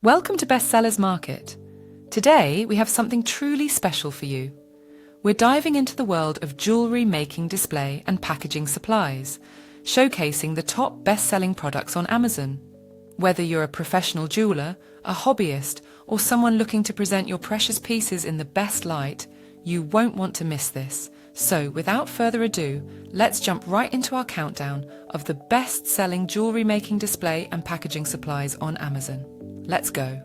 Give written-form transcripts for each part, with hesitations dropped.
Welcome to Bestsellers Market. Today, we have something truly special for you. We're diving into the world of jewelry making, display, and packaging supplies, showcasing the top best-selling products on Amazon. Whether you're a professional jeweler, a hobbyist, or someone looking to present your precious pieces in the best light, you won't want to miss this. So, without further ado, let's jump right into our countdown of the best-selling jewelry making, display, and packaging supplies on Amazon. Let's go.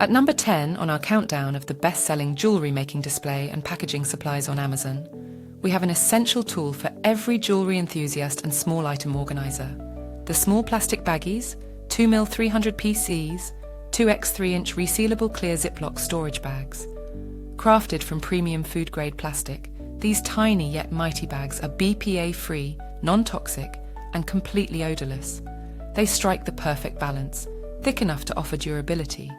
At number 10 on our countdown of the best-selling jewelry making, display, and packaging supplies on Amazon, we have an essential tool for every jewelry enthusiast and small item organizer. The small plastic baggies, 2mm 300 PCs, 2x 3-inch resealable clear Ziploc storage bags. Crafted from premium food-grade plastic, these tiny yet mighty bags are BPA-free, non-toxic, and completely odorless. They strike the perfect balance, thick enough to offer durability,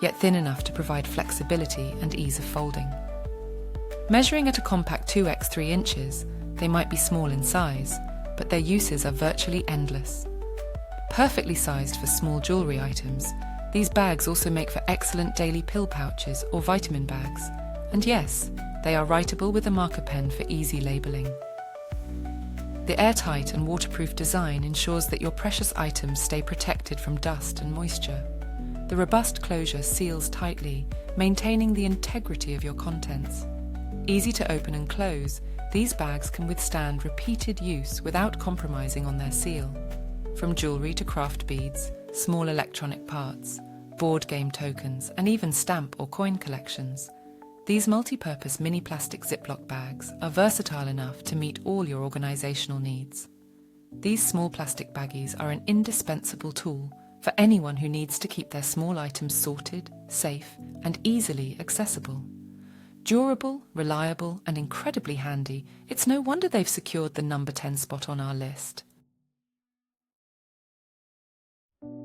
yet thin enough to provide flexibility and ease of folding. Measuring at a compact 2x 3 inches, they might be small in size, but their uses are virtually endless. Perfectly sized for small jewelry items, these bags also make for excellent daily pill pouches or vitamin bags. And yes, they are writable with a marker pen for easy labeling. The airtight and waterproof design ensures that your precious items stay protected from dust and moisture. The robust closure seals tightly, maintaining the integrity of your contents. Easy to open and close, these bags can withstand repeated use without compromising on their seal. From jewelry to craft beads, small electronic parts, board game tokens, and even stamp or coin collections, these multi-purpose mini plastic Ziploc bags are versatile enough to meet all your organizational needs. These small plastic baggies are an indispensable tool for anyone who needs to keep their small items sorted, safe, and easily accessible. Durable, reliable, and incredibly handy, it's no wonder they've secured the number 10 spot on our list.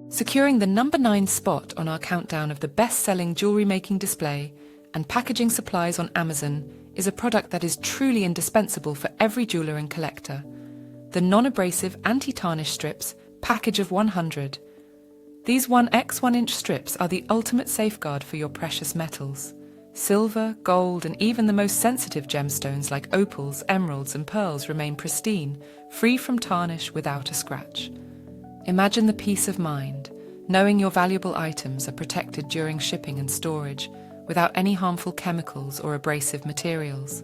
Securing the number 9 spot on our countdown of the best-selling jewelry making, display, and packaging supplies on Amazon is a product that is truly indispensable for every jeweler and collector. The non-abrasive anti-tarnish strips, package of 100. These 1x 1-inch strips are the ultimate safeguard for your precious metals. Silver, gold, and even the most sensitive gemstones like opals, emeralds, and pearls remain pristine, free from tarnish without a scratch. Imagine the peace of mind, knowing your valuable items are protected during shipping and storage, without any harmful chemicals or abrasive materials.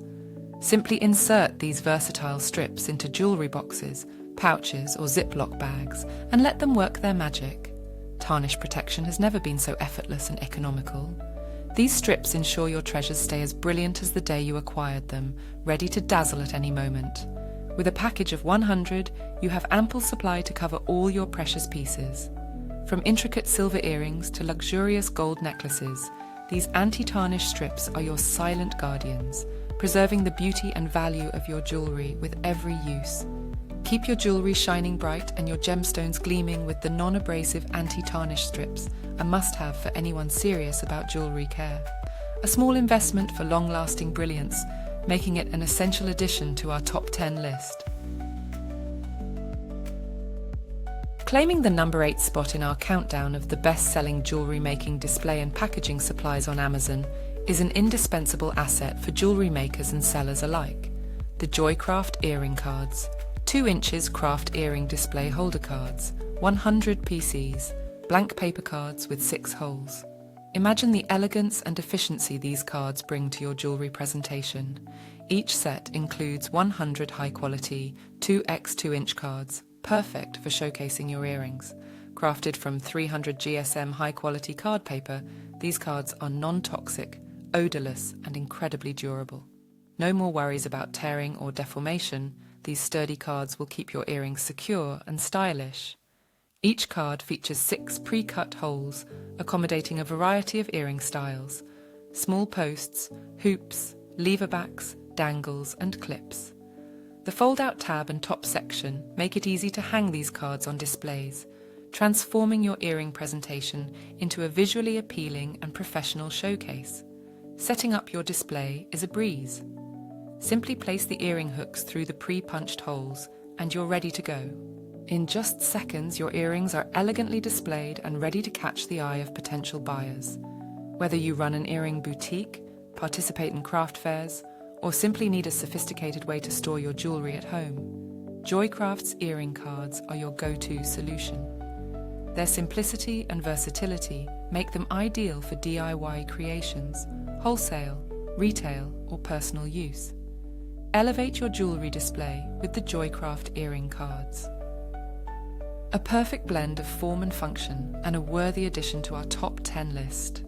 Simply insert these versatile strips into jewelry boxes, pouches, or Ziploc bags and let them work their magic. Tarnish protection has never been so effortless and economical. These strips ensure your treasures stay as brilliant as the day you acquired them, ready to dazzle at any moment. With a package of 100, you have ample supply to cover all your precious pieces. From intricate silver earrings to luxurious gold necklaces, these anti-tarnish strips are your silent guardians, preserving the beauty and value of your jewelry with every use. Keep your jewelry shining bright and your gemstones gleaming with the non-abrasive anti-tarnish strips, a must-have for anyone serious about jewelry care. A small investment for long-lasting brilliance, making it an essential addition to our top 10 list. Claiming the number 8 spot in our countdown of the best-selling jewelry making, display, and packaging supplies on Amazon is an indispensable asset for jewelry makers and sellers alike. The Kraft earring cards, 2 inches Kraft earring display holder cards, 100 PCs, blank paper cards with 6 holes. Imagine the elegance and efficiency these cards bring to your jewelry presentation. Each set includes 100 high-quality 2x 2-inch cards, perfect for showcasing your earrings. Crafted from 300 GSM high-quality card paper, these cards are non-toxic, odorless, and incredibly durable. No more worries about tearing or deformation. These sturdy cards will keep your earrings secure and stylish. Each card features 6 pre-cut holes, accommodating a variety of earring styles. Small posts, hoops, lever backs, dangles, and clips. The fold-out tab and top section make it easy to hang these cards on displays, transforming your earring presentation into a visually appealing and professional showcase. Setting up your display is a breeze. Simply place the earring hooks through the pre-punched holes and you're ready to go. In just seconds, your earrings are elegantly displayed and ready to catch the eye of potential buyers. Whether you run an earring boutique, participate in craft fairs, or simply need a sophisticated way to store your jewelry at home, Kraft's earring cards are your go-to solution. Their simplicity and versatility make them ideal for DIY creations, wholesale, retail, or personal use. Elevate your jewelry display with the Kraft earring cards. A perfect blend of form and function, and a worthy addition to our top 10 list.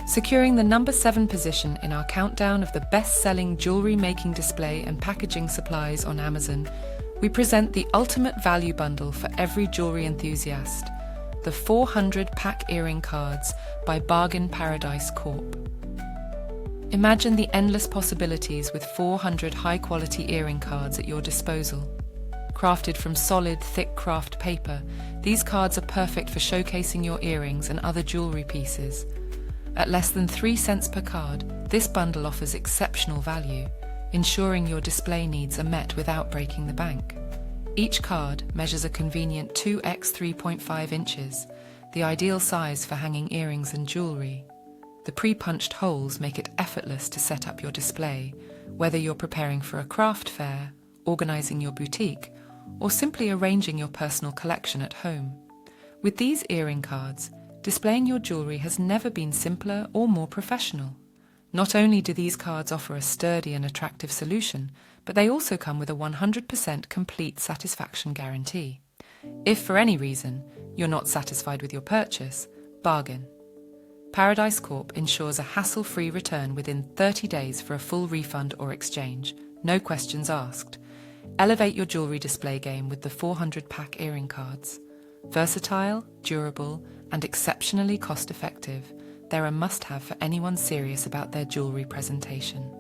Securing the number 7 position in our countdown of the best-selling jewelry-making display and packaging supplies on Amazon, we present the ultimate value bundle for every jewelry enthusiast, the 400-pack earring cards by Bargain Paradise Corp. Imagine the endless possibilities with 400 high-quality earring cards at your disposal. Crafted from solid, thick craft paper, these cards are perfect for showcasing your earrings and other jewelry pieces. At less than 3 cents per card, this bundle offers exceptional value, ensuring your display needs are met without breaking the bank. Each card measures a convenient 2x 3.5 inches, the ideal size for hanging earrings and jewelry. The pre-punched holes make it effortless to set up your display, whether you're preparing for a craft fair, organizing your boutique, or simply arranging your personal collection at home. With these earring cards, displaying your jewelry has never been simpler or more professional. Not only do these cards offer a sturdy and attractive solution, but they also come with a 100% complete satisfaction guarantee. If for any reason you're not satisfied with your purchase, bargain. Paradise Corp ensures a hassle-free return within 30 days for a full refund or exchange, no questions asked. Elevate your jewelry display game with the 400-pack earring cards. Versatile, durable, and exceptionally cost-effective, they're a must-have for anyone serious about their jewelry presentation.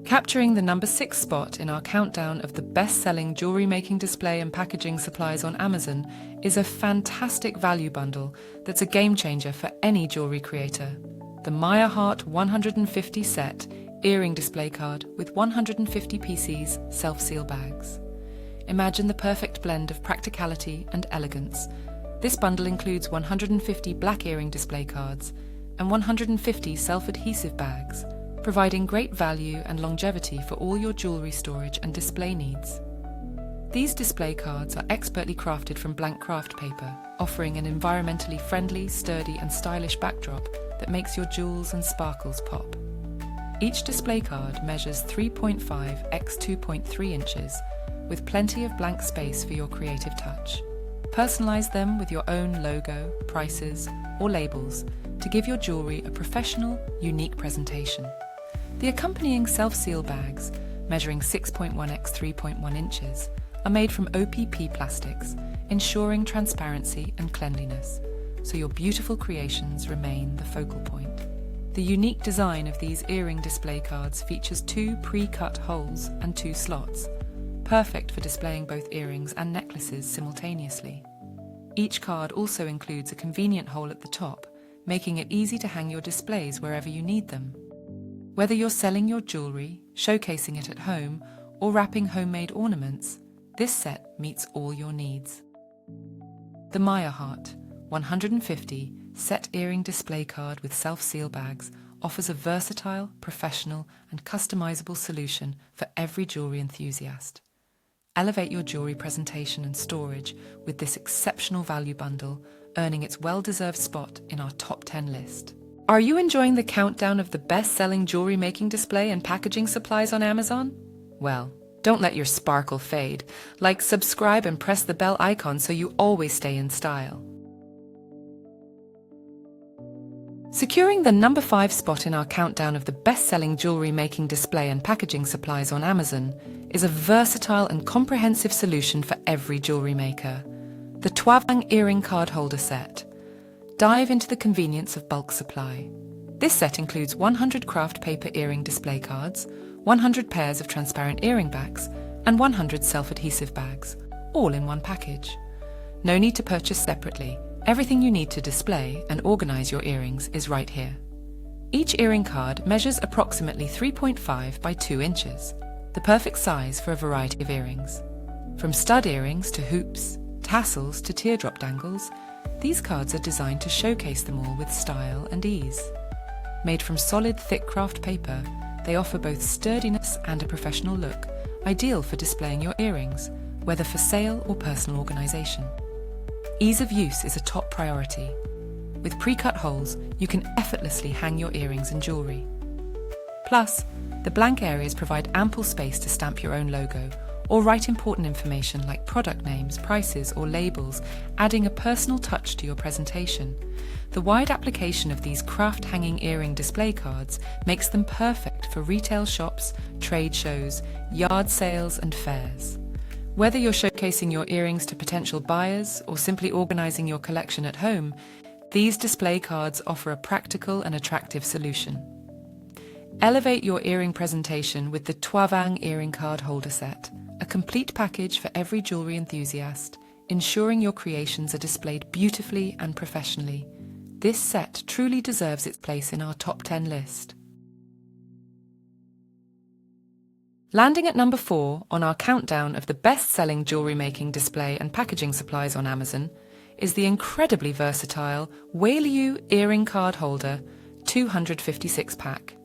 Capturing the number 6 spot in our countdown of the best-selling jewelry-making display and packaging supplies on Amazon is a fantastic value bundle that's a game-changer for any jewelry creator. The Maya Heart 150 set earring display card with 150 PCs self-seal bags. Imagine the perfect blend of practicality and elegance. This bundle includes 150 black earring display cards and 150 self-adhesive bags, providing great value and longevity for all your jewelry storage and display needs. These display cards are expertly crafted from blank craft paper, offering an environmentally friendly, sturdy and stylish backdrop that makes your jewels and sparkles pop. Each display card measures 3.5 x 2.3 inches, with plenty of blank space for your creative touch. Personalize them with your own logo, prices, or labels to give your jewelry a professional, unique presentation. The accompanying self-seal bags, measuring 6.1 x 3.1 inches, are made from OPP plastics, ensuring transparency and cleanliness, so your beautiful creations remain the focal point. The unique design of these earring display cards features 2 pre-cut holes and 2 slots, perfect for displaying both earrings and necklaces simultaneously. Each card also includes a convenient hole at the top, making it easy to hang your displays wherever you need them. Whether you're selling your jewelry, showcasing it at home, or wrapping homemade ornaments, this set meets all your needs. The Maya Heart 150 set earring display card with self-seal bags offers a versatile, professional, and customizable solution for every jewelry enthusiast. Elevate your jewelry presentation and storage with this exceptional value bundle, earning its well-deserved spot in our top 10 list. Are you enjoying the countdown of the best-selling jewelry-making display and packaging supplies on Amazon? Well, don't let your sparkle fade. Like, subscribe, and press the bell icon so you always stay in style. Securing the number 5 spot in our countdown of the best-selling jewelry-making display and packaging supplies on Amazon is a versatile and comprehensive solution for every jewelry maker. The Twavang Earring Card Holder Set. Dive into the convenience of bulk supply. This set includes 100 craft paper earring display cards, 100 pairs of transparent earring backs, and 100 self-adhesive bags, all in one package. No need to purchase separately. Everything you need to display and organize your earrings is right here. Each earring card measures approximately 3.5 by 2 inches, the perfect size for a variety of earrings. From stud earrings to hoops, tassels to teardrop dangles, these cards are designed to showcase them all with style and ease. Made from solid, thick Kraft paper, they offer both sturdiness and a professional look, ideal for displaying your earrings, whether for sale or personal organisation. Ease of use is a top priority. With pre-cut holes, you can effortlessly hang your earrings and jewellery. Plus, the blank areas provide ample space to stamp your own logo or write important information like product names, prices, or labels, adding a personal touch to your presentation. The wide application of these Kraft hanging earring display cards makes them perfect for retail shops, trade shows, yard sales, and fairs. Whether you're showcasing your earrings to potential buyers or simply organising your collection at home, these display cards offer a practical and attractive solution. Elevate your earring presentation with the Twavang earring card holder set, a complete package for every jewellery enthusiast, ensuring your creations are displayed beautifully and professionally. This set truly deserves its place in our top 10 list. Landing at number 4 on our countdown of the best-selling jewellery making display and packaging supplies on Amazon is the incredibly versatile Whaley earring card holder 256 pack.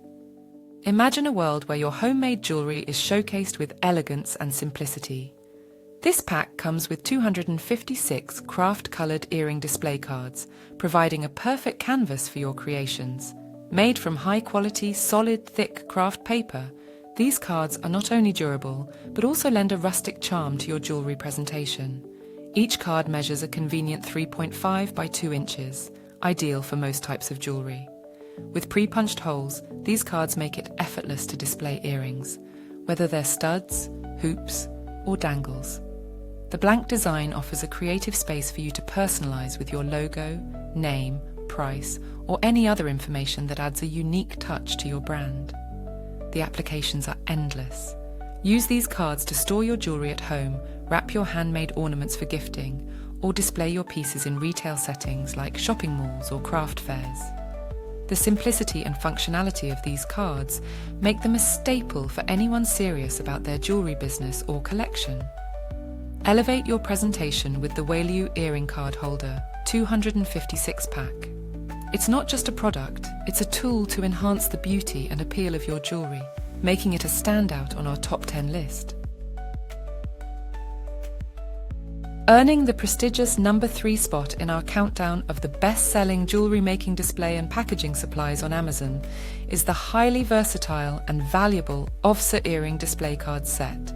Imagine a world where your homemade jewellery is showcased with elegance and simplicity. This pack comes with 256 Kraft-coloured earring display cards, providing a perfect canvas for your creations. Made from high-quality, solid, thick Kraft paper, these cards are not only durable, but also lend a rustic charm to your jewellery presentation. Each card measures a convenient 3.5 by 2 inches, ideal for most types of jewellery. With pre-punched holes, these cards make it effortless to display earrings, whether they're studs, hoops, or dangles. The blank design offers a creative space for you to personalise with your logo, name, price, or any other information that adds a unique touch to your brand. The applications are endless. Use these cards to store your jewellery at home, wrap your handmade ornaments for gifting, or display your pieces in retail settings like shopping malls or craft fairs. The simplicity and functionality of these cards make them a staple for anyone serious about their jewellery business or collection. Elevate your presentation with the Whaley earring card holder 256 pack. It's not just a product, it's a tool to enhance the beauty and appeal of your jewellery, making it a standout on our top 10 list. Earning the prestigious number 3 spot in our countdown of the best-selling jewellery making display and packaging supplies on Amazon is the highly versatile and valuable ovsor earring display card set.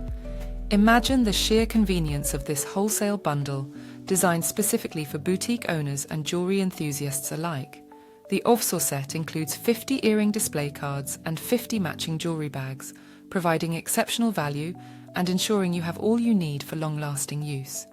Imagine the sheer convenience of this wholesale bundle, designed specifically for boutique owners and jewellery enthusiasts alike. The ovsor set includes 50 earring display cards and 50 matching jewellery bags, providing exceptional value and ensuring you have all you need for long-lasting use.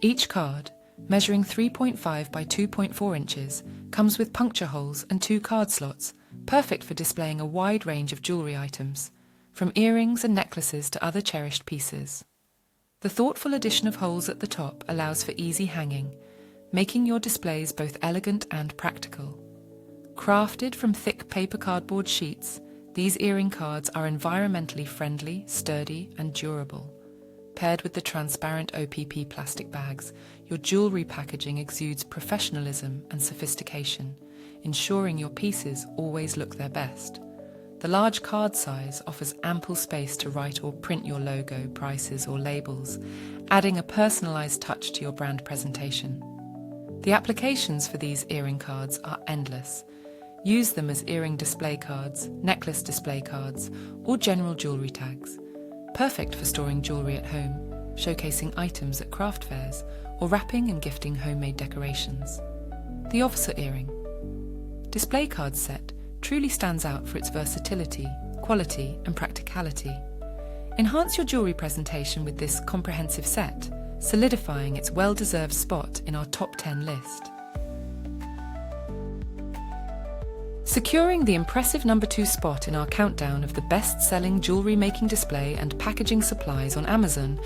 Each card, measuring 3.5 by 2.4 inches, comes with puncture holes and 2 card slots, perfect for displaying a wide range of jewellery items, from earrings and necklaces to other cherished pieces. The thoughtful addition of holes at the top allows for easy hanging, making your displays both elegant and practical. Crafted from thick paper cardboard sheets, these earring cards are environmentally friendly, sturdy, and durable. Paired with the transparent OPP plastic bags, your jewellery packaging exudes professionalism and sophistication, ensuring your pieces always look their best. The large card size offers ample space to write or print your logo, prices, or labels, adding a personalised touch to your brand presentation. The applications for these earring cards are endless. Use them as earring display cards, necklace display cards, or general jewellery tags. Perfect for storing jewellery at home, showcasing items at craft fairs, or wrapping and gifting homemade decorations. The ovsor earring display card set truly stands out for its versatility, quality, and practicality. Enhance your jewellery presentation with this comprehensive set, solidifying its well-deserved spot in our top 10 list. Securing the impressive number 2 spot in our countdown of the best-selling jewellery-making display and packaging supplies on Amazon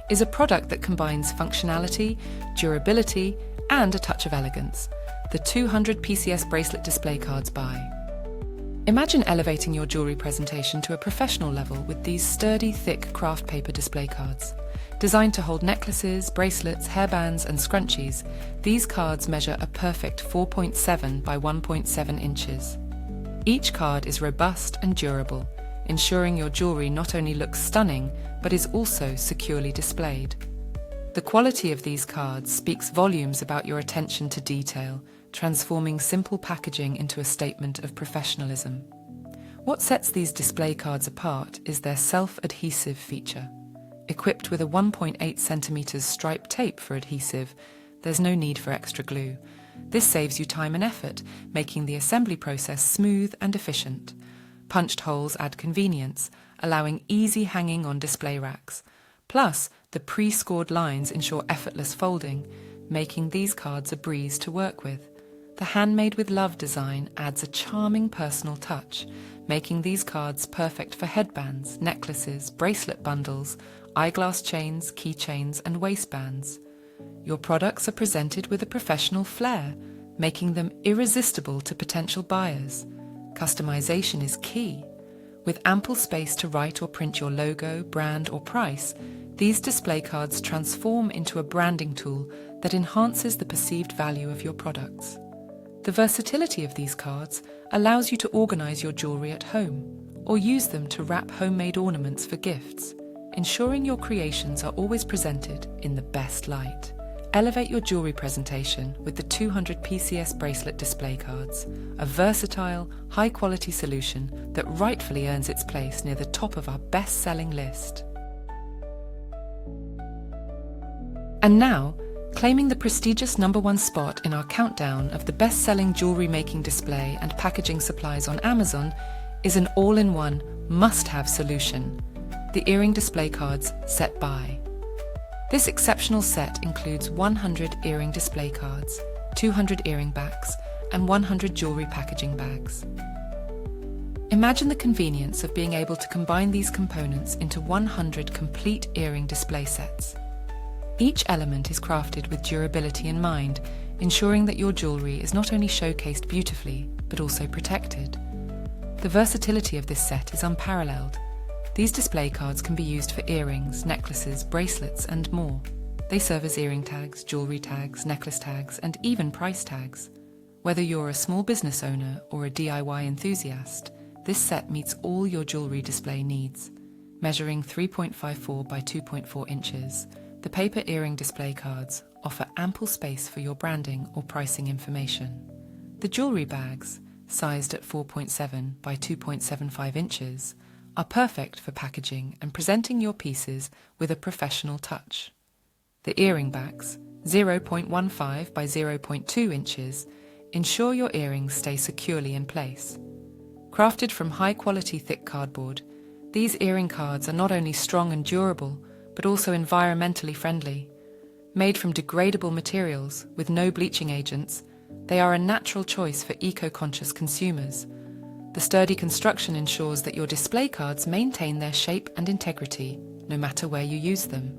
is a product that combines functionality, durability, and a touch of elegance, the 200 PCS bracelet display cards by. Imagine elevating your jewelry presentation to a professional level with these sturdy, thick craft paper display cards. Designed to hold necklaces, bracelets, hairbands, and scrunchies, these cards measure a perfect 4.7 by 1.7 inches. Each card is robust and durable, ensuring your jewelry not only looks stunning, but is also securely displayed. The quality of these cards speaks volumes about your attention to detail, transforming simple packaging into a statement of professionalism. What sets these display cards apart is their self-adhesive feature. Equipped with a 1.8 centimeters striped tape for adhesive, there's no need for extra glue. This saves you time and effort, making the assembly process smooth and efficient. Punched holes add convenience, allowing easy hanging on display racks. Plus, the pre-scored lines ensure effortless folding, making these cards a breeze to work with. The handmade with love design adds a charming personal touch, making these cards perfect for headbands, necklaces, bracelet bundles, eyeglass chains, keychains, and waistbands. Your products are presented with a professional flair, making them irresistible to potential buyers. Customization is key. With ample space to write or print your logo, brand, or price, these display cards transform into a branding tool that enhances the perceived value of your products. The versatility of these cards allows you to organize your jewelry at home or use them to wrap homemade ornaments for gifts, ensuring your creations are always presented in the best light. Elevate your jewelry presentation with the 200 PCS bracelet display cards, a versatile, high-quality solution that rightfully earns its place near the top of our best-selling list. And now, claiming the prestigious #1 spot in our countdown of the best-selling jewelry-making display and packaging supplies on Amazon is an all-in-one, must-have solution: the earring display cards Set By. This exceptional set includes 100 earring display cards, 200 earring backs, and 100 jewelry packaging bags. Imagine the convenience of being able to combine these components into 100 complete earring display sets. Each element is crafted with durability in mind, ensuring that your jewelry is not only showcased beautifully, but also protected. The versatility of this set is unparalleled. These display cards can be used for earrings, necklaces, bracelets, and more. They serve as earring tags, jewelry tags, necklace tags, and even price tags. Whether you're a small business owner or a DIY enthusiast, this set meets all your jewelry display needs. Measuring 3.54 by 2.4 inches, the paper earring display cards offer ample space for your branding or pricing information. The jewelry bags, sized at 4.7 by 2.75 inches, are perfect for packaging and presenting your pieces with a professional touch. The earring backs, 0.15 by 0.2 inches, ensure your earrings stay securely in place. Crafted from high-quality thick cardboard, these earring cards are not only strong and durable, but also environmentally friendly. Made from degradable materials with no bleaching agents, they are a natural choice for eco-conscious consumers. The sturdy construction ensures that your display cards maintain their shape and integrity, no matter where you use them.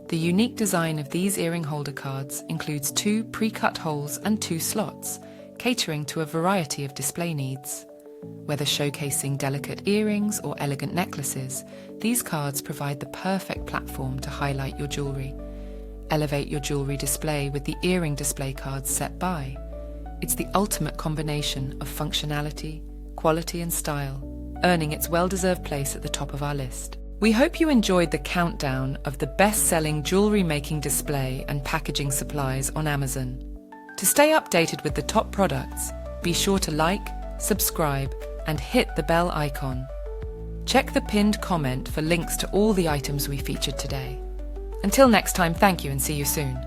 The unique design of these earring holder cards includes 2 pre-cut holes and 2 slots, catering to a variety of display needs. Whether showcasing delicate earrings or elegant necklaces, these cards provide the perfect platform to highlight your jewelry. Elevate your jewelry display with the earring display cards Set By. It's the ultimate combination of functionality, quality and style, earning its well-deserved place at the top of our list. We hope you enjoyed the countdown of the best-selling jewelry-making display and packaging supplies on Amazon. To stay updated with the top products, be sure to like, subscribe, and hit the bell icon. Check the pinned comment for links to all the items we featured today. Until next time, thank you and see you soon.